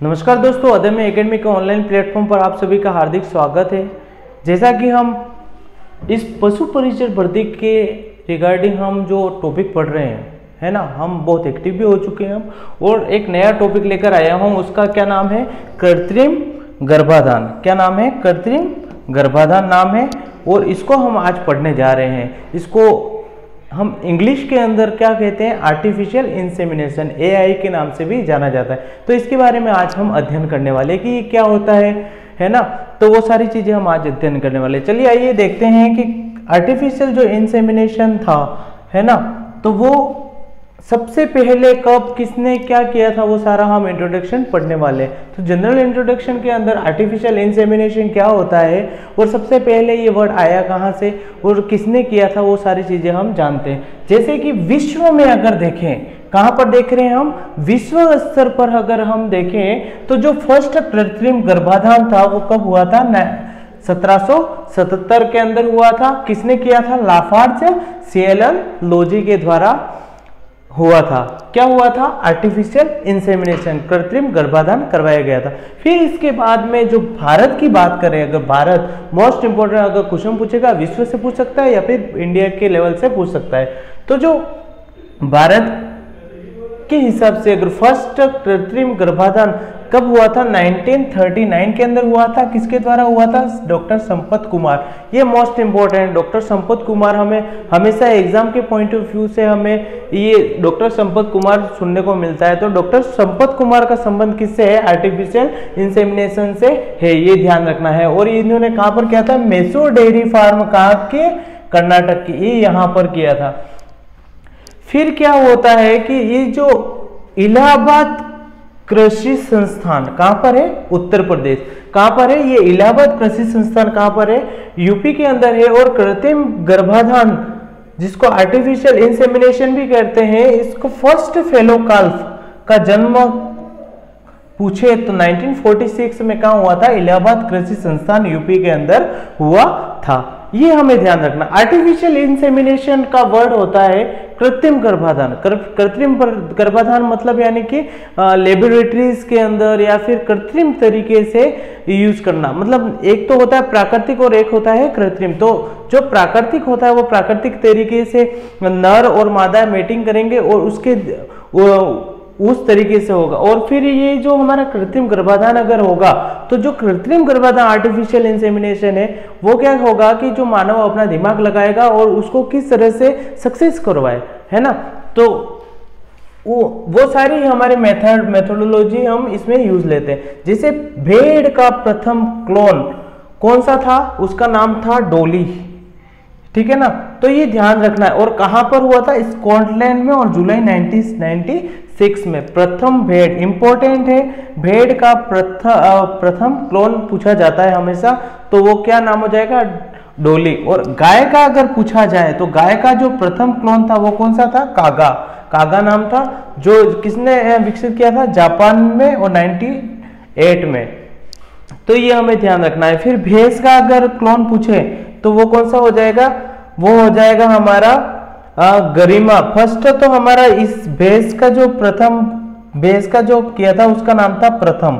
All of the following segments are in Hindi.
नमस्कार दोस्तों, अदम्य एकेडमी के ऑनलाइन प्लेटफॉर्म पर आप सभी का हार्दिक स्वागत है। जैसा कि हम इस पशु परिचय भर्ती के रिगार्डिंग हम जो टॉपिक पढ़ रहे हैं, है ना, हम बहुत एक्टिव भी हो चुके हैं हम, और एक नया टॉपिक लेकर आया हूँ। उसका क्या नाम है? कृत्रिम गर्भाधान। क्या नाम है? कृत्रिम गर्भाधान नाम है, और इसको हम आज पढ़ने जा रहे हैं। इसको हम इंग्लिश के अंदर क्या कहते हैं? आर्टिफिशियल इंसेमिनेशन, AI के नाम से भी जाना जाता है। तो इसके बारे में आज हम अध्ययन करने वाले कि ये क्या होता है ना। तो वो सारी चीजें हम आज अध्ययन करने वाले। चलिए आइए देखते हैं कि आर्टिफिशियल जो इंसेमिनेशन था, है ना, तो वो सबसे पहले कब किसने क्या किया था, वो सारा हम इंट्रोडक्शन पढ़ने वाले हैं। तो जनरल इंट्रोडक्शन के अंदर आर्टिफिशियल इंसेमिनेशन क्या होता है, और सबसे पहले ये वर्ड आया कहाँ से और किसने किया था, वो सारी चीजें हम जानते हैं। जैसे कि विश्व में अगर देखें, कहाँ पर देख रहे हैं हम? विश्व स्तर पर अगर हम देखें तो जो फर्स्ट कृत्रिम गर्भाधान था वो कब हुआ था? 1777 के अंदर हुआ था। किसने किया था? लाफार्ज सीएलन लोजी के द्वारा हुआ था। क्या हुआ था? आर्टिफिशियल इंसेमिनेशन, कृत्रिम गर्भाधान करवाया गया था। फिर इसके बाद में जो भारत की बात करें, अगर भारत मोस्ट इंपोर्टेंट अगर क्वेश्चन पूछेगा, विश्व से पूछ सकता है या फिर इंडिया के लेवल से पूछ सकता है। तो जो भारत के हिसाब से अगर फर्स्ट कृत्रिम गर्भाधान कब हुआ था? 1939 के अंदर हुआ था। किसके द्वारा हुआ था? डॉक्टर संपत कुमार। ये most important, doctor Sampat Kumar हमें हमेशा एग्जाम के पॉइंट ऑफ व्यू से हमें ये डॉक्टर संपत कुमार सुनने को मिलता है। तो डॉक्टर संपत कुमार का संबंध किससे है? आर्टिफिशियल इंसेमिनेशन से है, ये ध्यान रखना है। और इन्होंने कहाँ पर किया था? मैसूर डेयरी फार्म कहाँ के? कर्नाटक की, ये यहाँ पर किया था। फिर क्या होता है कि ये जो इलाहाबाद कृषि संस्थान कहां पर है? उत्तर प्रदेश। कहां पर है ये इलाहाबाद कृषि संस्थान? कहां पर है? यूपी के अंदर है। और कृत्रिम गर्भाधान जिसको आर्टिफिशियल इंसेमिनेशन भी कहते हैं, इसको फर्स्ट फेलो काल्फ का जन्म पूछे तो 1946 में कहां हुआ था? इलाहाबाद कृषि संस्थान यूपी के अंदर हुआ था। ये हमें ध्यान रखना। आर्टिफिशियल इंसेमिनेशन का वर्ड होता है कृत्रिम गर्भाधान। कृत्रिम गर्भाधान मतलब यानी कि लेबोरेटरीज के अंदर या फिर कृत्रिम तरीके से यूज करना। मतलब एक तो होता है प्राकृतिक और एक होता है कृत्रिम। तो जो प्राकृतिक होता है वो प्राकृतिक तरीके से नर और मादा मेटिंग करेंगे और उसके उस तरीके से होगा। और फिर ये जो हमारा कृत्रिम गर्भाधान अगर होगा, तो जो कृत्रिम गर्भाधान आर्टिफिशियल इंसेमिनेशन है वो क्या होगा कि जो मानव अपना दिमाग लगाएगा और उसको किस तरह से सक्सेस करवाए, है ना। तो वो सारी हमारे मेथोडोलॉजी हम इसमें यूज लेते हैं। जैसे भेड़ का प्रथम क्लोन कौन सा था? उसका नाम था डोली, ठीक है ना। तो ये ध्यान रखना है। और कहां पर हुआ था? स्कॉटलैंड में, और जुलाई 1996 में प्रथम भेड़। इंपॉर्टेंट है, भेड़ का प्रथम क्लोन पूछा जाता है हमेशा, तो वो क्या नाम हो जाएगा? डोली। और गाय का अगर पूछा जाए तो गाय का जो प्रथम क्लोन था वो कौन सा था? कागा। कागा नाम था, जो किसने विकसित किया था? जापान में, और 98 में। तो ये हमें ध्यान रखना है। फिर भैंस का अगर क्लोन पूछे तो वो कौन सा हो जाएगा? वो हो जाएगा हमारा गरिमा। फर्स्ट तो हमारा इस भैंस का जो किया था उसका नाम था प्रथम,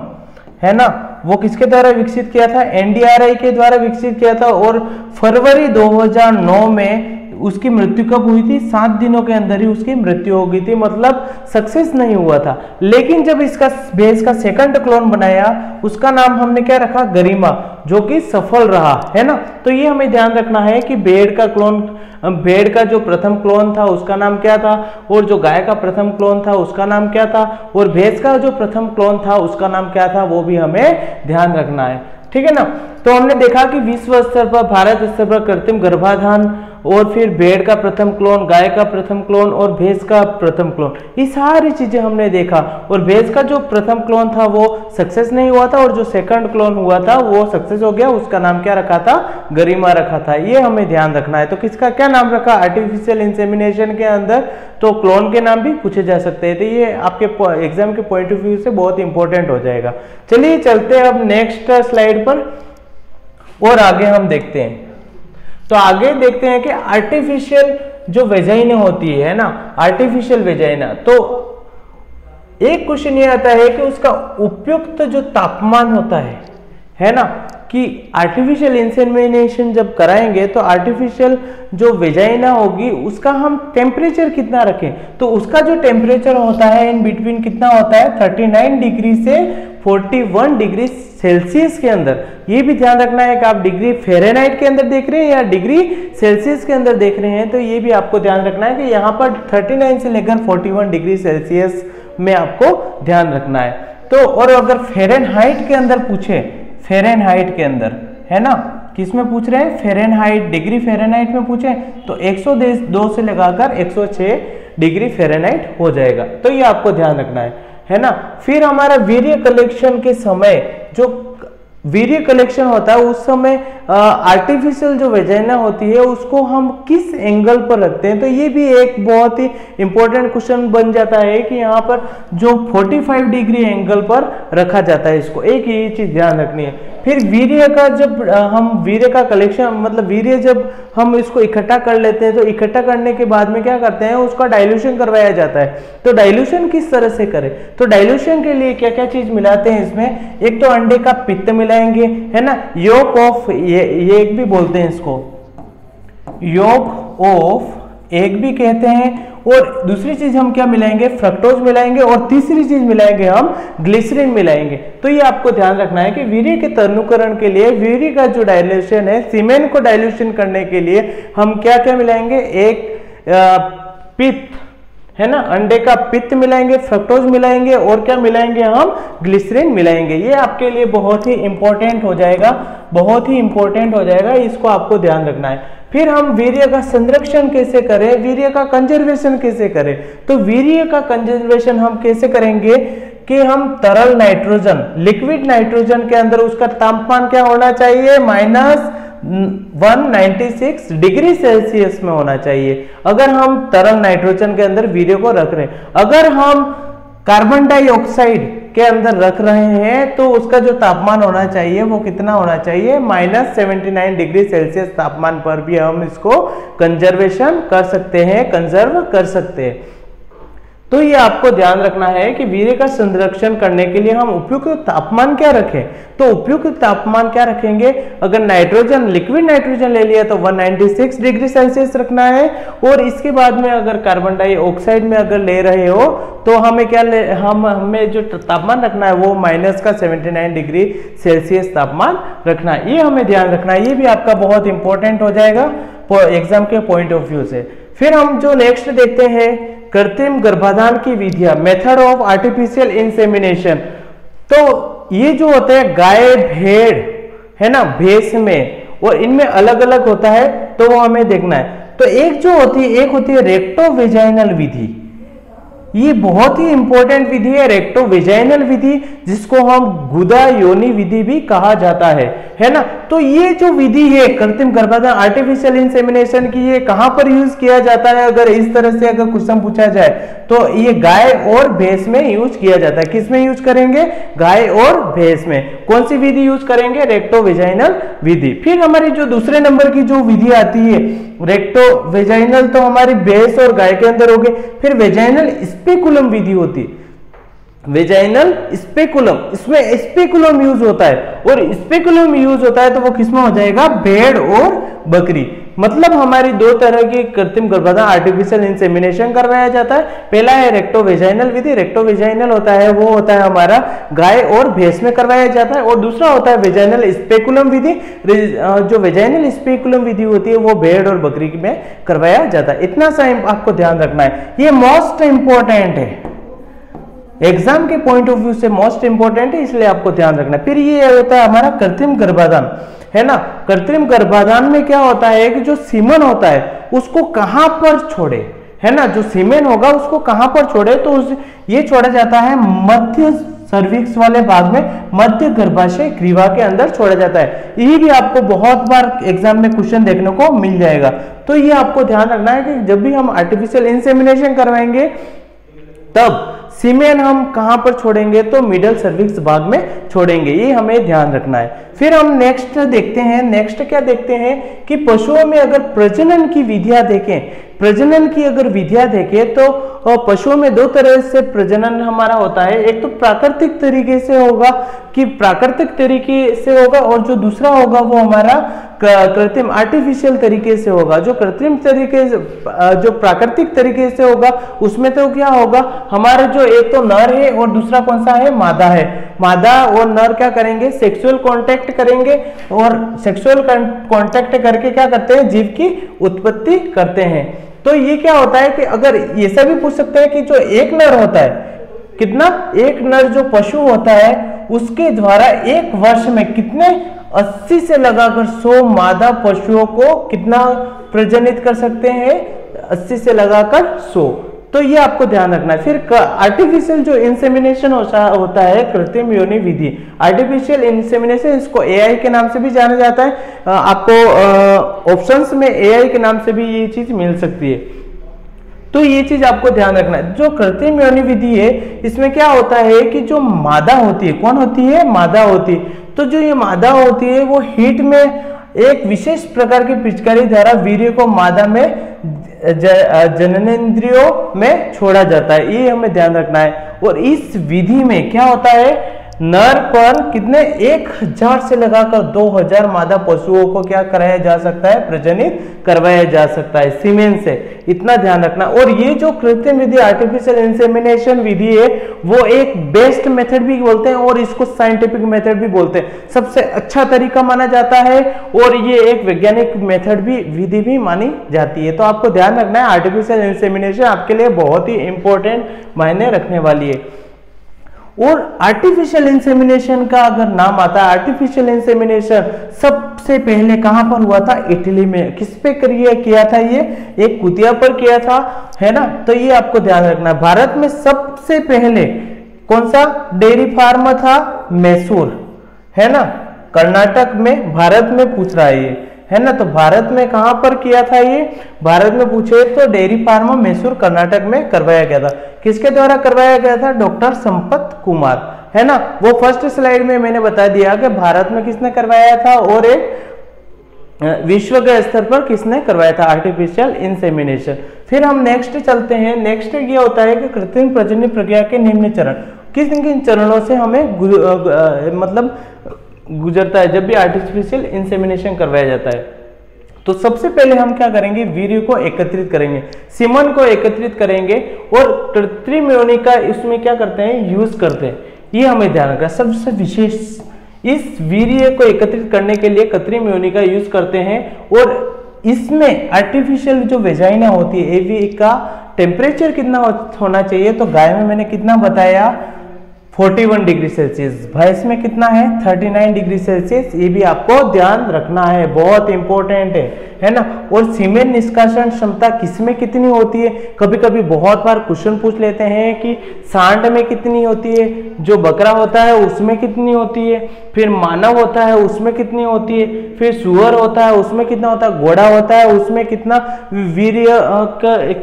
है ना। वो किसके द्वारा विकसित किया था? NDRI के द्वारा विकसित किया था। और फरवरी 2009 में उसकी मृत्यु कब हुई थी? 7 दिनों के अंदर ही उसकी मृत्यु हो गई थी, मतलब सक्सेस नहीं हुआ था। लेकिन जब इसका भैंस का सेकंड क्लोन बनाया, उसका नाम हमने क्या रखा? गरिमा, जो कि सफल रहा, है ना। तो ये हमें ध्यान रखना है कि भेड़ का जो प्रथम क्लोन था उसका नाम क्या था, और जो गाय का प्रथम क्लोन था उसका नाम क्या था, और भैंस का जो प्रथम क्लोन था उसका नाम क्या था, वो भी हमें ध्यान रखना है, ठीक है ना। तो हमने देखा कि विश्व स्तर पर, भारत स्तर पर कृत्रिम गर्भाधान, और फिर भेड़ का प्रथम क्लोन, गाय का प्रथम क्लोन और भैंस का प्रथम क्लोन, ये सारी चीजें हमने देखा। और भैंस का जो प्रथम क्लोन था वो सक्सेस नहीं हुआ था, और जो सेकंड क्लोन हुआ था वो सक्सेस हो गया। उसका नाम क्या रखा था? गरिमा रखा था। ये हमें ध्यान रखना है। तो किसका क्या नाम रखा आर्टिफिशियल इंसेमिनेशन के अंदर? तो क्लोन के नाम भी पूछे जा सकते हैं। तो ये आपके एग्जाम के पॉइंट ऑफ व्यू से बहुत इंपॉर्टेंट हो जाएगा। चलिए चलते हैं अब नेक्स्ट स्लाइड पर और आगे हम देखते हैं। तो आगे देखते हैं कि आर्टिफिशियल जो वेजाइना होती है ना, आर्टिफिशियल वेजाइना, तो एक क्वेश्चन ये आता है कि उसका उपयुक्त जो तापमान होता है ना, कि आर्टिफिशियल इंसेमिनेशन जब कराएंगे तो आर्टिफिशियल जो वेजाइना होगी उसका हम टेम्परेचर कितना रखें, तो उसका जो टेम्परेचर होता है इन बिटवीन कितना होता है 39 डिग्री से 41 डिग्री सेल्सियस के अंदर। ये भी ध्यान रखना है कि आप डिग्री फ़ारेनहाइट के अंदर देख रहे हैं या डिग्री सेल्सियस के अंदर देख रहे हैं, तो ये भी आपको ध्यान रखना है कि यहाँ पर 39 से लेकर 41 डिग्री सेल्सियस में आपको ध्यान रखना है। तो और अगर फ़ारेनहाइट के अंदर पूछे, फ़ारेनहाइट के अंदर है ना, किस में पूछ रहे हैं, फ़ारेनहाइट, डिग्री फ़ारेनहाइट में पूछे तो 102 से लगाकर 106 डिग्री फ़ारेनहाइट हो जाएगा। तो ये आपको ध्यान रखना है ना। फिर हमारा वीर्य कलेक्शन के समय, जो वीर्य कलेक्शन होता है उस समय आर्टिफिशियल जो वेजाइना होती है उसको हम किस एंगल पर रखते हैं, तो ये भी एक बहुत ही इंपॉर्टेंट क्वेश्चन बन जाता है कि यहाँ पर जो 45 डिग्री एंगल पर रखा जाता है इसको, एक ये चीज ध्यान रखनी है। फिर वीर्य का जब हम वीर्य का कलेक्शन मतलब वीर्य जब हम इसको इकट्ठा कर लेते हैं तो इकट्ठा करने के बाद में क्या करते हैं, उसका डाइल्यूशन करवाया जाता है। तो डाइल्यूशन किस तरह से करें, तो डाइल्यूशन के लिए क्या क्या चीज मिलाते हैं इसमें, एक तो अंडे का पित्त मिलाएंगे है ना, योक ऑफ ये एक भी बोलते हैं इसको, योक ऑफ एक भी कहते हैं, और दूसरी चीज हम क्या मिलाएंगे, फ्रक्टोज मिलाएंगे, और तीसरी चीज मिलाएंगे हम ग्लिसरीन मिलाएंगे। तो ये आपको ध्यान रखना है कि वीर्य के तनुकरण के लिए वीर्य का जो डाइल्यूशन है, सीमेन को डाइल्यूशन करने के लिए हम क्या क्या मिलाएंगे, एक पित्त है ना, अंडे का पित्त मिलाएंगे, फ्रक्टोज मिलाएंगे, और क्या मिलाएंगे हम, ग्लिसरीन मिलाएंगे। ये आपके लिए बहुत ही इंपॉर्टेंट हो जाएगा, बहुत ही इंपॉर्टेंट हो जाएगा, इसको आपको ध्यान रखना है। फिर हम वीर्य का संरक्षण कैसे करें, वीर्य का कंजर्वेशन कैसे करें, तो वीर्य का कंजर्वेशन हम कैसे करेंगे कि हम तरल नाइट्रोजन, लिक्विड नाइट्रोजन के अंदर उसका तापमान क्या होना चाहिए, -196 डिग्री सेल्सियस में होना चाहिए, अगर हम तरल नाइट्रोजन के अंदर वीर्य को रख रहे हैं। अगर हम कार्बन डाइऑक्साइड के अंदर रख रहे हैं तो उसका जो तापमान होना चाहिए वो कितना होना चाहिए, -79 डिग्री सेल्सियस तापमान पर भी हम इसको कंजर्वेशन कर सकते हैं, कंजर्व कर सकते हैं। तो ये आपको ध्यान रखना है कि वीर्य का संरक्षण करने के लिए हम उपयुक्त तापमान क्या रखें, तो उपयुक्त तापमान क्या रखेंगे, अगर नाइट्रोजन, लिक्विड नाइट्रोजन ले लिया तो 196 डिग्री सेल्सियस रखना है, और इसके बाद में अगर कार्बन डाइऑक्साइड में अगर ले रहे हो तो हमें क्या हमें जो तापमान रखना है वो -79 डिग्री सेल्सियस तापमान रखना है। ये हमें ध्यान रखना है, ये भी आपका बहुत इंपॉर्टेंट हो जाएगा एग्जाम के पॉइंट ऑफ व्यू से। फिर हम जो नेक्स्ट देखते हैं कृत्रिम गर्भाधान की विधियां, मेथड ऑफ आर्टिफिशियल इंसेमिनेशन। तो ये जो होते हैं गाय भेड़ है ना, भैंस में, और इनमें अलग अलग होता है, तो वो हमें देखना है। तो एक जो होती है, एक होती है रेक्टोवेजाइनल विधि, ये बहुत ही इंपॉर्टेंट विधि है रेक्टोवेजाइनल विधि, जिसको हम गुदा योनि विधि भी कहा जाता है ना। तो ये जो विधि है कृत्रिम गर्भाधान आर्टिफिशियल इंसेमिनेशन की, ये कहां पर यूज किया जाता है, अगर इस तरह से अगर क्वेश्चन पूछा जाए तो ये गाय और भैंस में यूज किया जाता है। किस में यूज करेंगे, गाय और भैंस में। कौन सी विधि यूज करेंगे, रेक्टोवेजाइनल विधि। फिर हमारी जो दूसरे नंबर की जो विधि आती है रेक्टोवेजाइनल, तो हमारी भैंस और गाय के अंदर हो गए। फिर वेजाइनल स्पेकुलम विधि होती है, वेजाइनल स्पेकुलम, इसमें स्पेकुलम यूज होता है, और स्पेकुलम यूज होता है तो वो किसमें हो जाएगा, भेड़ और बकरी। मतलब हमारी दो तरह की कृत्रिम गर्भाधान आर्टिफिशियल इंसेमिनेशन करवाया जाता है। पहला है रेक्टोवेजाइनल विधि, रेक्टोवेजाइनल होता है वो होता है हमारा गाय और भैंस में करवाया जाता है, और दूसरा होता है वेजाइनल स्पेकुलम विधि। जो वेजाइनल स्पेकुलम विधि होती है वो भेड़ और बकरी में करवाया जाता है। इतना सा आपको ध्यान रखना है, ये मोस्ट इंपॉर्टेंट है, एग्जाम के पॉइंट ऑफ व्यू से मोस्ट इंपॉर्टेंट है, इसलिए आपको ध्यान रखना है। फिर ये होता है हमारा कृत्रिम गर्भाधान है ना। कृत्रिम गर्भाधान में क्या होता है कि जो सीमन होता है उसको कहां पर छोड़े है ना, जो सीमेन होगा उसको कहां पर छोड़े, तो ये छोड़ा जाता है मध्य सर्विक्स वाले भाग में, मध्य गर्भाशय ग्रीवा के अंदर छोड़ा जाता है। ये भी आपको बहुत बार एग्जाम में क्वेश्चन देखने को मिल जाएगा। तो ये आपको ध्यान रखना है कि जब भी हम आर्टिफिशियल इंसेमिनेशन करवाएंगे तब सीमेन हम कहां पर छोड़ेंगे, तो मिडल सर्विक्स भाग में छोड़ेंगे, ये हमें ध्यान रखना है। फिर हम नेक्स्ट देखते हैं, नेक्स्ट क्या देखते हैं कि पशुओं में अगर प्रजनन की विधियां देखें, प्रजनन की अगर विधियां देखें तो पशुओं में दो तरह से प्रजनन हमारा होता है। एक तो प्राकृतिक तरीके से होगा कि प्राकृतिक तरीके से होगा, और जो दूसरा होगा वो हमारा कृत्रिम आर्टिफिशियल तरीके से होगा। जो कृत्रिम तरीके से, जो प्राकृतिक तरीके से होगा उसमें तो क्या होगा, हमारा जो एक तो नर है और दूसरा कौन सा है, मादा है। मादा और नर क्या करेंगे, सेक्सुअल कांटेक्ट करेंगे, और सेक्सुअल कांटेक्ट करके क्या करते हैं, जीव की उत्पत्ति करते हैं। तो ये क्या होता है कि अगर ये सब भी पूछ सकते हैं कि जो एक नर होता है, कितना, एक नर जो पशु होता है उसके द्वारा एक वर्ष में कितने 80 से लगाकर 100 मादा पशुओं को कितना प्रजनित कर सकते हैं, 80 से लगाकर 100। तो ये आपको ध्यान रखना है। फिर आर्टिफिशियल जो इंसेमिनेशन होता है, कृत्रिम योनि विधि, आर्टिफिशियल इंसेमिनेशन, इसको एआई के नाम से भी जाना जाता है। आपको ऑप्शंस में एआई के नाम से भी ये चीज मिल सकती है। तो ये चीज आपको ध्यान रखना है। जो कृत्रिम योनि विधि है इसमें क्या होता है कि जो मादा होती है, कौन होती है, मादा होती है। तो जो ये मादा होती है वो हीट में एक विशेष प्रकार की पिचकारी द्वारा वीर्य को मादा में जननेंद्रियों में छोड़ा जाता है, ये हमें ध्यान रखना है। और इस विधि में क्या होता है, नर पर कितने 1000 से लगाकर 2000 मादा पशुओं को क्या कराया जा सकता है, प्रजनित करवाया जा सकता है सीमेन से, इतना ध्यान रखना। और ये जो कृत्रिम विधि आर्टिफिशियल इंसेमिनेशन विधि है वो एक बेस्ट मेथड भी बोलते हैं और इसको साइंटिफिक मेथड भी बोलते हैं, सबसे अच्छा तरीका माना जाता है, और ये एक वैज्ञानिक मेथड भी, विधि भी मानी जाती है। तो आपको ध्यान रखना है, आर्टिफिशियल इंसेमिनेशन आपके लिए बहुत ही इंपॉर्टेंट मायने रखने वाली है। और आर्टिफिशियल इंसेमिनेशन का अगर नाम आता है, आर्टिफिशियल इंसेमिनेशन सबसे पहले कहां पर हुआ था, इटली में। किस पे किया था, ये एक कुतिया पर किया था, है ना। तो ये आपको ध्यान रखना है। भारत में सबसे पहले कौन सा डेयरी फार्म था, मैसूर, है ना, कर्नाटक में, भारत में पूछ रहा है ये, है ना। तो भारत में कहां पर किया था ये, भारत में पूछे तो डेयरी फार्म मैसूर कर्नाटक में करवाया गया था। किसके द्वारा करवाया गया था, डॉक्टर संपत कुमार, है ना। वो फर्स्ट स्लाइड में मैंने बता दिया कि भारत में किसने करवाया था और एक विश्व के स्तर पर किसने करवाया था, आर्टिफिशियल इंसेमिनेशन। फिर हम नेक्स्ट चलते हैं। नेक्स्ट ये होता है कि कृत्रिम प्रजनन प्रक्रिया के निम्न चरण, किन किन चरणों से हमें मतलब गुजरता है जब भी आर्टिफिशियल इंसेमिनेशन करवाया जाता है। तो सबसे पहले हम क्या करेंगे, वीर्य को एकत्रित करेंगे, सीमन को एकत्रित करेंगे, और कृत्रिम योनि का इसमें क्या करते हैं, यूज करते हैं, ये हमें ध्यान रखना। सबसे विशेष इस वीर्य को एकत्रित करने के लिए कृत्रिम योनि का यूज करते हैं। और इसमें आर्टिफिशियल जो वेजाइना होती है, एवी का टेम्परेचर कितना होना चाहिए, तो गाय में मैंने कितना बताया, 41 डिग्री सेल्सियस, भैंस में कितना है, 39 डिग्री सेल्सियस। ये भी आपको ध्यान रखना है, बहुत इंपॉर्टेंट है ना। और सीमेन निष्कासन क्षमता किसमें कितनी होती है, कभी कभी बहुत बार क्वेश्चन पूछ लेते हैं कि सांड में कितनी होती है, जो बकरा होता है उसमें कितनी होती है, फिर मानव होता है उसमें कितनी होती है, फिर सुअर होता है उसमें कितना होता है, घोड़ा होता है उसमें कितना वीर्य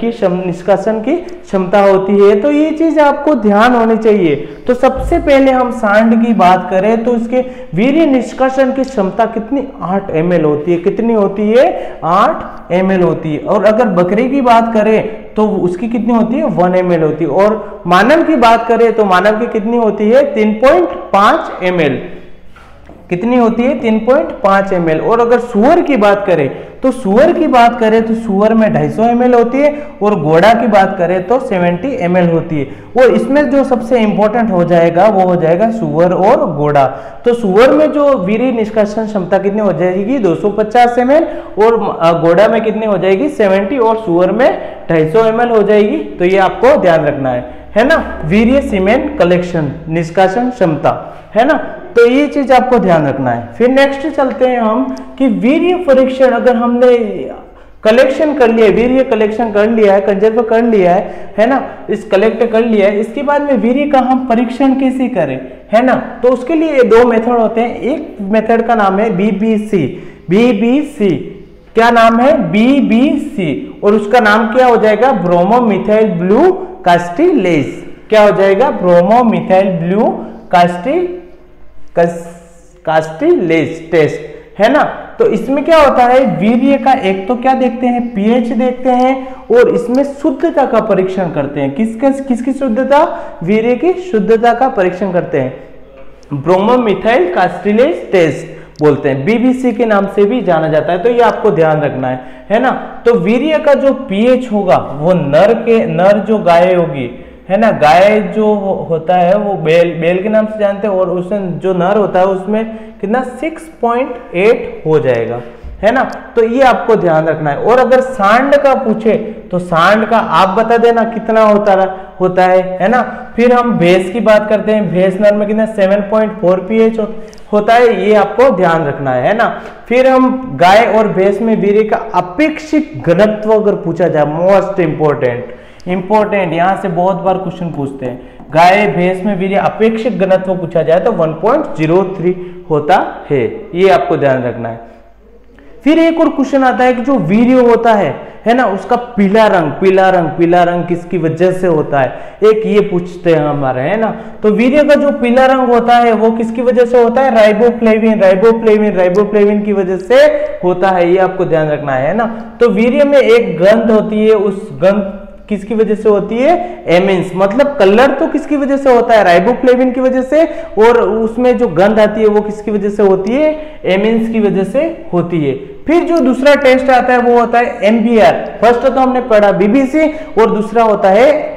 की निष्कासन की क्षमता होती है। तो ये चीज आपको ध्यान होनी चाहिए। तो सबसे पहले हम सांड की बात करें तो इसके वीर्य निष्कासन की क्षमता कितनी, 8 ml होती है। कितनी होती है, 8 ml होती है। और अगर बकरी की बात करें तो उसकी कितनी होती है, 1 ml होती है। और मानव की बात करें तो मानव की कितनी होती है, 3.5 ml। कितनी होती है, 3.5 ml। और अगर सुअर की बात करें तो सुअर में 250 ml होती है, और घोड़ा की बात करें तो 70 ml होती है। और इसमें जो सबसे इंपॉर्टेंट हो जाएगा वो हो जाएगा सुअर और घोड़ा। तो सुअर में जो वीर्य निष्कासन क्षमता कितनी हो जाएगी, 250 ml, और घोड़ा में कितनी हो जाएगी, 70, और सुअर में 250 ml हो जाएगी। तो ये आपको ध्यान रखना है ना। वीर्य सीमेन कलेक्शन निष्कासन क्षमता, है ना। तो ये चीज आपको ध्यान रखना है। फिर नेक्स्ट चलते हैं हम कि वीर्य परीक्षण, अगर हमने कलेक्शन कर लिया, वीर्य कलेक्शन कर लिया है, कंजर्व कर लिया है ना, इस कलेक्ट कर लिया है, इसके बाद में वीर्य का हम परीक्षण कैसे करें, है ना। तो उसके लिए 2 मेथड होते हैं। एक मेथड का नाम है BBC, क्या नाम है, BBC, और उसका नाम क्या हो जाएगा, ब्रोमोमिथाइल ब्लू कार्टिलेज। क्या हो जाएगा? Bromo methyl blue cartilage test, है ना। तो इसमें क्या होता है, वीर्य का एक तो क्या देखते हैं, पीएच देखते हैं, और इसमें शुद्धता का परीक्षण करते हैं। किसकी शुद्धता? वीर्य की शुद्धता का परीक्षण करते हैं। ब्रोमोमिथाइल कार्टिलेज टेस्ट बोलते हैं, बीबीसी के नाम से भी जाना जाता है। तो ये आपको ध्यान रखना है ना। तो वीर्य का जो पीएच होगा वो नर जो गाय होगी, है ना, गाय जो होता है वो बेल के नाम से जानते हैं, और उसमें जो नर होता है उसमें कितना 6.8 हो जाएगा, है ना। तो ये आपको ध्यान रखना है। और अगर सांड का पूछे तो सांड का आप बता देना कितना होता है ना। फिर हम भैंस की बात करते हैं, भैंस नर में कितना 7.4 pH होता है, ये आपको ध्यान रखना है ना। फिर हम गाय और भैंस में वीर्य का अपेक्षित घनत्व अगर पूछा जाए, मोस्ट इंपोर्टेंट यहां से बहुत बार क्वेश्चन पूछते हैं, गाय भैंस में वीर्य अपेक्षित घनत्व पूछा जाए तो 1.03 होता है, ये आपको ध्यान रखना है। फिर एक और क्वेश्चन आता है कि जो वीर्य होता है ना, उसका पीला रंग किसकी वजह से होता है, एक ये पूछते हैं हमारे, है ना। तो वीर्य का जो पीला रंग होता है वो किसकी वजह से होता है? राइबोफ्लेविन की वजह से होता है, ये आपको ध्यान रखना है ना। तो वीर्य में एक गंध होती है, उस गंध किसकी वजह से होती है? एमिन्स। मतलब कलर तो किसकी वजह से होता है? राइबोफ्लेविन की वजह से, और उसमें जो गंध आती है वो किसकी वजह से होती है? एमिन्स की वजह से होती है। फिर जो दूसरा टेस्ट आता है वो होता है MBR। फर्स्ट तो हमने पढ़ा BBC, और दूसरा होता है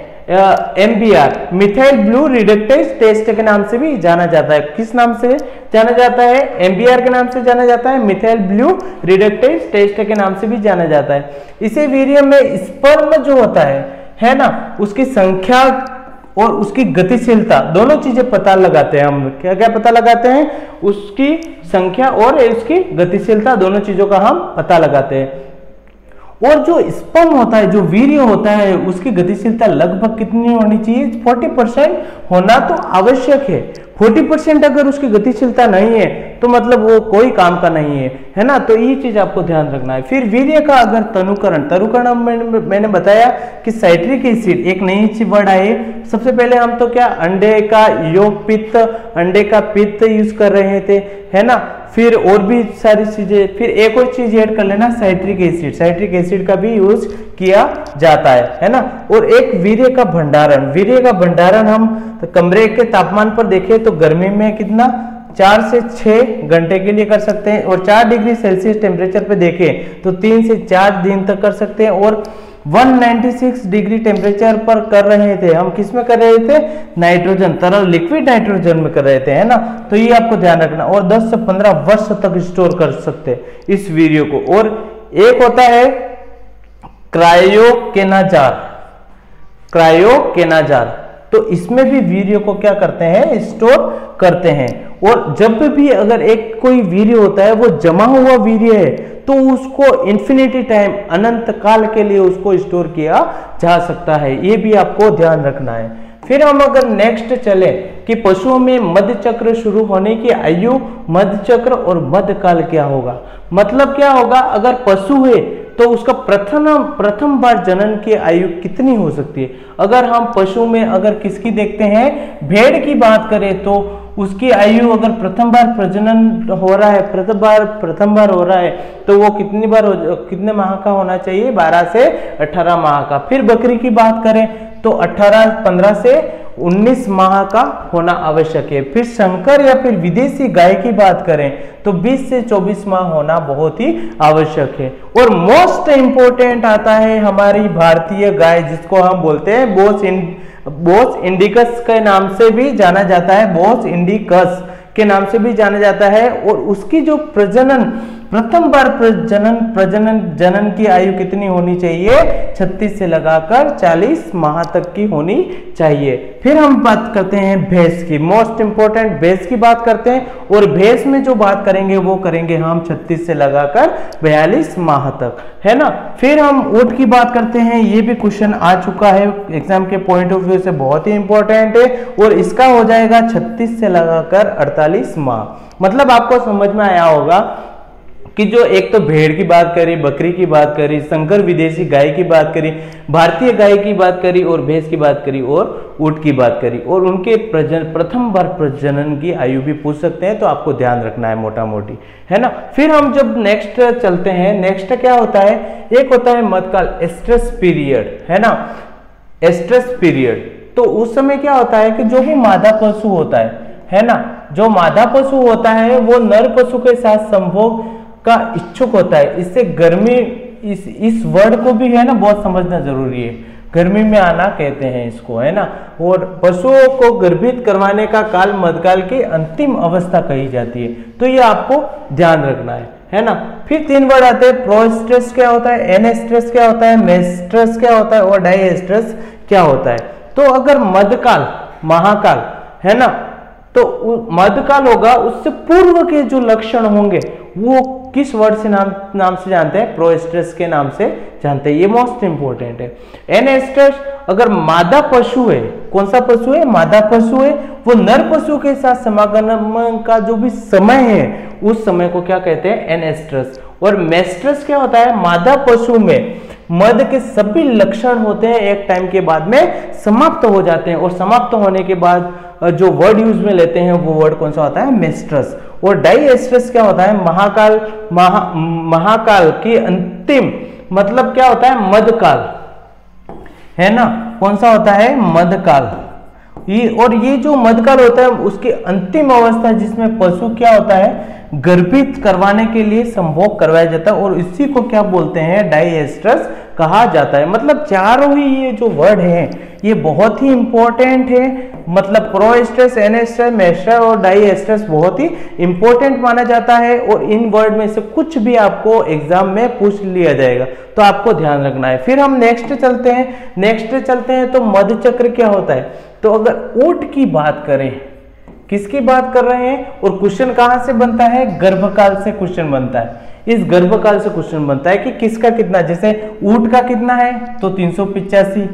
MBR, methyl blue reductase test के नाम से भी जाना जाता है। किस नाम से जाना जाता है? MBR के नाम से जाना जाता है, मिथाइल ब्लू रिडक्टेज टेस्ट के नाम से भी जाना जाता है। इसे वीर्य में स्पर्म जो होता है ना, उसकी संख्या और उसकी गतिशीलता दोनों चीजें पता लगाते हैं हम। क्या क्या पता लगाते हैं? उसकी संख्या और उसकी गतिशीलता, दोनों चीजों का हम पता लगाते हैं। और जो स्पर्म होता है, जो वीर्य होता है, उसकी गतिशीलता लगभग कितनी होनी चाहिए? 40% होना तो आवश्यक है। 40% अगर उसकी गतिशीलता नहीं है तो मतलब वो कोई काम का नहीं है ना। तो ये चीज आपको ध्यान रखना है। फिर वीर्य का अगर तनुकरण मैंने बताया कि साइट्रिक एसिड, एक नई सी वर्ड आई। सबसे पहले हम तो क्या अंडे का योग पित्त, अंडे का पित्त यूज कर रहे थे, है ना। फिर और भी सारी चीजें, फिर एक और चीज ऐड कर लेना, साइट्रिक एसिड का भी यूज किया जाता है ना। और एक वीर्य का भंडारण हम तो कमरे के तापमान पर देखें तो गर्मी में कितना 4 से 6 घंटे के लिए कर सकते हैं, और 4 डिग्री सेल्सियस टेम्परेचर पे देखें तो 3 से 4 दिन तक कर सकते हैं। और 196 डिग्री टेम्परेचर पर कर रहे थे हम, किस में कर रहे थे? नाइट्रोजन, तरल लिक्विड नाइट्रोजन में कर रहे थे, है ना। तो ये आपको ध्यान रखना। और 10 से 15 वर्ष तक स्टोर कर सकते हैं इस वीर्य को। और एक होता है क्रायोकेनाजार, तो इसमें भी वीर्य को क्या करते हैं? स्टोर करते हैं। और जब भी अगर एक कोई वीर्य होता है वो जमा हुआ वीर्य है तो उसको इन्फिनिटी टाइम, अनंत काल के लिए उसको स्टोर किया जा सकता है, ये भी आपको ध्यान रखना है। फिर हम अगर नेक्स्ट चले कि पशुओं में मध्य चक्र शुरू होने की आयु, मध्य चक्र और मध्यकाल क्या होगा। मतलब क्या होगा, अगर पशु है तो उसका प्रथम बार जनन की आयु कितनी हो सकती है। अगर हम पशु में अगर किसकी देखते हैं, भेड़ की बात करें तो उसकी आयु अगर प्रथम बार प्रजनन हो रहा है, प्रथम बार हो रहा है तो वो कितने माह का होना चाहिए? 12 से 18 माह का। फिर बकरी की बात करें तो 15 से 19 माह का होना आवश्यक है। फिर संकर या फिर विदेशी गाय की बात करें तो 20 से 24 माह होना बहुत ही आवश्यक है। और मोस्ट इंपोर्टेंट आता है हमारी भारतीय गाय, जिसको हम बोलते हैं बोस इंडिकस के नाम से भी जाना जाता है, बोस इंडिकस के नाम से भी जाना जाता है। और उसकी जो प्रथम बार जनन की आयु कितनी होनी चाहिए? 36 से लगाकर 40 माह तक की होनी चाहिए। फिर हम बात करते हैं भैंस की, मोस्ट इंपोर्टेंट भैंस की बात करते हैं। और भैंस में जो बात करेंगे वो करेंगे हम 36 से लगाकर 42 माह तक, है ना। फिर हम ऊंट की बात करते हैं, ये भी क्वेश्चन आ चुका है एग्जाम के पॉइंट ऑफ व्यू से, बहुत ही इंपॉर्टेंट है। और इसका हो जाएगा 36 से लगाकर 48 माह। मतलब आपको समझ में आया होगा कि जो एक तो भेड़ की बात करी, बकरी की बात करी, संकर विदेशी गाय की बात करी, भारतीय गाय की बात करी और भैंस की बात करी और ऊंट की बात करी, और उनके प्रथम बार प्रजनन की आयु भी पूछ सकते हैं, तो आपको ध्यान रखना है मोटा मोटी, है ना। फिर हम जब नेक्स्ट चलते हैं, नेक्स्ट क्या होता है, एक होता है मध्यकाल, एस्ट्रस पीरियड, है ना, एस्ट्रस पीरियड। तो उस समय क्या होता है कि जो भी मादा पशु होता है ना, जो मादा पशु होता है वो नर पशु के साथ संभोग का इच्छुक होता है। इससे गर्मी, इस वर्ड को भी है ना बहुत समझना जरूरी है, गर्मी में आना कहते हैं इसको, है ना। और पशुओं को गर्भित करवाने का काल मध्यकाल की अंतिम अवस्था कही जाती है, तो ये आपको ध्यान रखना है ना। फिर 3 वर्ड आते हैं, प्रोएस्ट्रस क्या होता है, एनेस्ट्रस क्या होता है, मेस्ट्रस क्या होता है और डाइएस्ट्रस क्या होता है। तो अगर मध्यकाल, महाकाल, है ना, तो मध्यकाल होगा, उससे पूर्व के जो लक्षण होंगे वो किस वर्ड से नाम से जानते हैं, प्रोएस्ट्रस के नाम से जानते हैं, ये मोस्ट इंपोर्टेंट है। एनेस्ट्रस अगर मादा पशु है, कौन सा पशु है, मादा पशु है, वो नर पशु के साथ समागम का जो भी समय है उस समय को क्या कहते हैं, एनेस्ट्रस। और मेस्ट्रस क्या होता है, मादा पशु में मद के सभी लक्षण होते हैं एक टाइम के बाद में समाप्त हो जाते हैं, और समाप्त होने के बाद जो वर्ड यूज में लेते हैं वो वर्ड कौन सा होता है, मेस्ट्रस। और डाइएस्ट्रस क्या होता है, महाकाल की अंतिम, मतलब क्या होता है, मध्यकाल, है ना, कौन सा होता है, मध्यकाल। और ये जो मध्यकाल होता है उसकी अंतिम अवस्था जिसमें पशु क्या होता है, गर्भित करवाने के लिए संभोग करवाया जाता है, और इसी को क्या बोलते हैं, डाइएस्ट्रस कहा जाता है। मतलब चारों ही ये जो वर्ड हैं ये बहुत ही इंपॉर्टेंट है, मतलब प्रोएस्ट्रस, एनेस्ट्रस, मेस्ट्रस और डाइएस्ट्रस बहुत ही इंपॉर्टेंट माना जाता है, और इन वर्ड में से कुछ भी आपको एग्जाम में पूछ लिया जाएगा, तो आपको ध्यान रखना है। फिर हम नेक्स्ट चलते हैं, तो मध्य चक्र क्या होता है। तो अगर ऊंट की बात करें, किसकी बात कर रहे हैं, और क्वेश्चन कहां से बनता है, गर्भकाल से क्वेश्चन बनता है। इस गर्भकाल से क्वेश्चन बनता है कि किसका कितना, जैसे ऊंट का कितना है तो 385,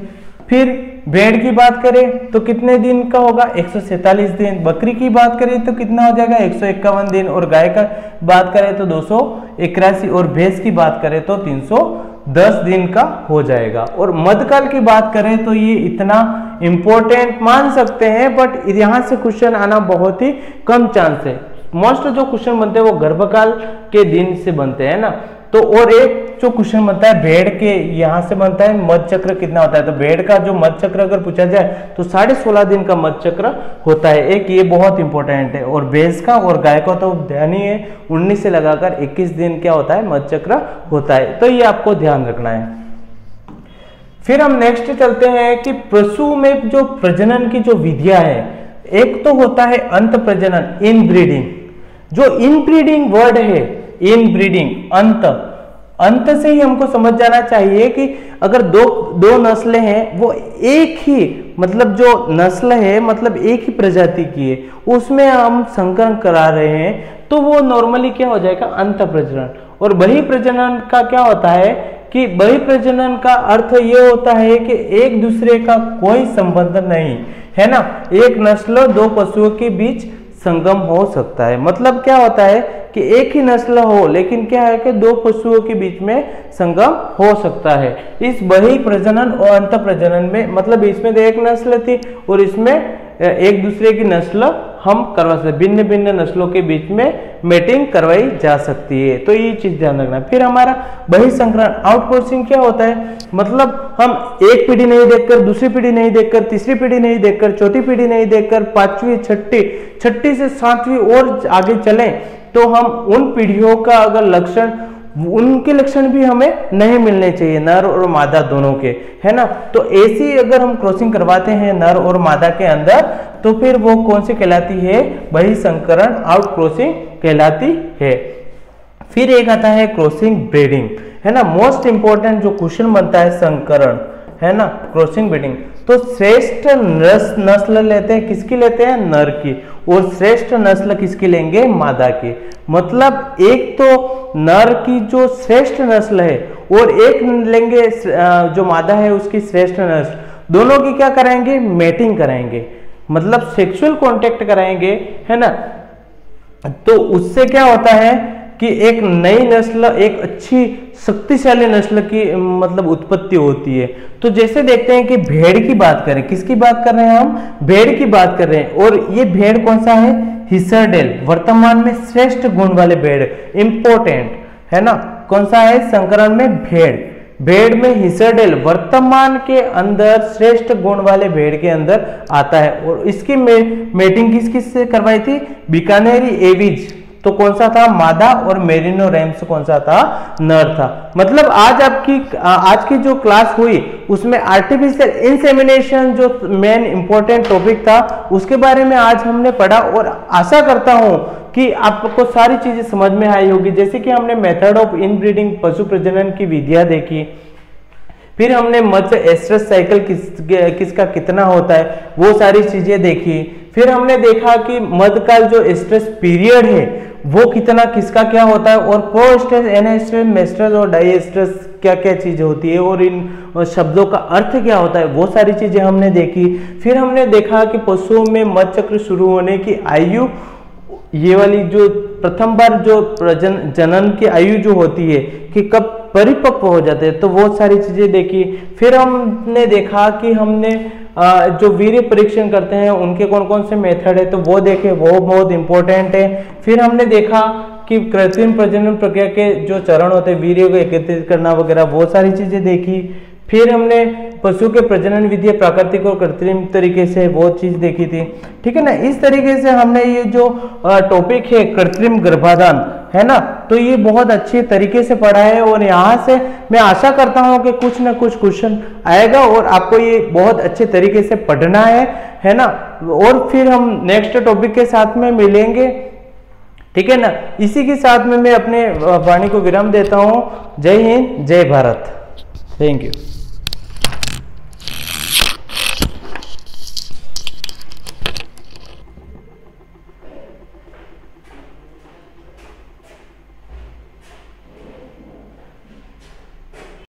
फिर भेड़ की बात करें तो कितने दिन का होगा, 147 दिन, बकरी की बात करें तो कितना हो जाएगा, 151 दिन, और गाय का बात करें तो 281, और भैंस की बात करें तो 310 दिन का हो जाएगा। और मध्यकाल की बात करें तो ये इतना इंपॉर्टेंट मान सकते हैं, बट यहां से क्वेश्चन आना बहुत ही कम चांस है। मोस्ट जो क्वेश्चन बनते हैं वो गर्भकाल के दिन से बनते हैं ना। तो और एक जो क्वेश्चन बनता है भेड़ के, यहाँ से बनता है मध्य चक्र कितना होता है। तो भेड़ का जो मध्य चक्र अगर पूछा जाए तो 16.5 दिन का मध्य चक्र होता है, एक ये बहुत इंपॉर्टेंट है। और भैंस का और गाय का तो ध्यान ही है, 19 से लगाकर 21 दिन क्या होता है, मध्य चक्र होता है। तो ये आपको ध्यान रखना है। फिर हम नेक्स्ट चलते हैं कि पशु में जो प्रजनन की जो विधियां है, एक तो होता है अंत प्रजनन, इनब्रीडिंग। जो इनब्रीडिंग वर्ड है, इनब्रीडिंग, अंत से ही हमको समझ जाना चाहिए कि अगर दो नस्लें हैं, वो एक ही मतलब जो नस्ल है मतलब एक ही प्रजाति की है, उसमें हम संकरण करा रहे हैं, तो वो नॉर्मली क्या हो जाएगा, अंत प्रजनन। और बहिः प्रजनन का क्या होता है कि बहिः प्रजनन का अर्थ ये होता है कि एक दूसरे का कोई संबंध नहीं है ना, एक नस्ल दो पशुओं के बीच संगम हो सकता है। मतलब क्या होता है कि एक ही नस्ल हो, लेकिन क्या है कि दो पशुओं के बीच में संगम हो सकता है। इस बहिः प्रजनन और अंत प्रजनन में मतलब इसमें तो एक नस्ल थी और इसमें एक दूसरे की नस्ल हम करवा सकते, भिन्न भिन्न नस्लों के बीच में मेटिंग करवाई जा सकती है। तो ये चीज ध्यान रखना। फिर हमारा बहिःसंकरण, आउटक्रॉसिंग क्या होता है, मतलब हम एक पीढ़ी नहीं देखकर, दूसरी पीढ़ी नहीं देखकर, तीसरी पीढ़ी नहीं देखकर, चौथी पीढ़ी नहीं देखकर, पांचवी, छठी से सातवीं और आगे चलें तो हम उन पीढ़ियों का अगर लक्षण, उनके लक्षण भी हमें नहीं मिलने चाहिए, नर और मादा दोनों के, है ना। तो ऐसी अगर हम क्रॉसिंग करवाते हैं नर और मादा के अंदर, तो फिर वो कौन सी कहलाती है, बहिःसंकरण, आउट क्रॉसिंग कहलाती है। फिर एक आता है क्रॉसिंग ब्रीडिंग, है ना। मोस्ट इंपॉर्टेंट जो क्वेश्चन बनता है संकरण, है ना, क्रॉसिंग ब्रीडिंग। तो श्रेष्ठ नस्ल लेते हैं, किसकी लेते हैं, नर की, और श्रेष्ठ नस्ल किसकी लेंगे, मादा की। मतलब एक तो नर की जो श्रेष्ठ नस्ल है और एक लेंगे जो मादा है उसकी श्रेष्ठ नस्ल, दोनों की क्या कराएंगे, मेटिंग कराएंगे, मतलब सेक्सुअल कांटेक्ट कराएंगे, है ना। तो उससे क्या होता है कि एक नई नस्ल, एक अच्छी शक्तिशाली नस्ल की मतलब उत्पत्ति होती है। तो जैसे देखते हैं कि भेड़ की बात करें, किसकी बात कर रहे हैं हम, भेड़ की बात कर रहे हैं। और ये भेड़ कौन सा है, हिसरडेल, वर्तमान में श्रेष्ठ गुण वाले भेड़, इंपॉर्टेंट है ना, कौन सा है, संकरण में भेड़, भेड़ में हिसरडेल वर्तमान के अंदर श्रेष्ठ गुण वाले भेड़ के अंदर आता है। और इसकी मेटिंग किस किस से करवाई थी, बीकानेरी एविज तो कौन सा था, मादा, और मेरिनो रैम्स कौन सा था, नर था। मतलब आज की जो क्लास हुई उसमें आर्टिफिशियल इंसेमिनेशन जो मेन इंपॉर्टेंट टॉपिक था उसके बारे में आज हमने पढ़ा। और आशा करता हूं कि आपको सारी चीजें समझ में आई होगी। जैसे कि हमने मेथड ऑफ इनब्रीडिंग, पशु प्रजनन की विधियां देखी, फिर हमने मध्य एस्ट्रस साइकिल किसका कितना होता है वो सारी चीजें देखी। फिर हमने देखा कि मध्यकाल जो एस्ट्रस पीरियड है वो कितना किसका क्या होता है, और प्रोएस्ट्रस, एनेस्ट्रस, मेस्ट्रस और डाइएस्ट्रस क्या क्या चीजें होती है, और इन शब्दों का अर्थ क्या होता है, वो सारी चीजें हमने देखी। फिर हमने देखा कि पशुओं में मध्य चक्र शुरू होने की आयु, ये वाली जो प्रथम बार जो जनन की आयु जो होती है कि कब परिपक्व हो जाते हैं, तो वो सारी चीजें देखी। फिर हमने देखा कि हमने जो वीर्य परीक्षण करते हैं उनके कौन कौन से मेथड है तो वो देखे, वो बहुत इंपॉर्टेंट है। फिर हमने देखा कि कृत्रिम प्रजनन प्रक्रिया के जो चरण होते हैं, वीर्य को एकत्रित करना वगैरह, वो सारी चीजें देखी। फिर हमने पशु के प्रजनन विधि प्राकृतिक और कृत्रिम तरीके से वो चीज देखी थी, ठीक है ना। इस तरीके से हमने ये जो टॉपिक है कृत्रिम गर्भाधान है ना, तो ये बहुत अच्छे तरीके से पढ़ा है। और यहाँ से मैं आशा करता हूँ कि कुछ ना कुछ क्वेश्चन आएगा और आपको ये बहुत अच्छे तरीके से पढ़ना है ना। और फिर हम नेक्स्ट टॉपिक के साथ में मिलेंगे, ठीक है ना। इसी के साथ में मैं अपने वाणी को विराम देता हूँ। जय हिंद, जय भारत, थैंक यू।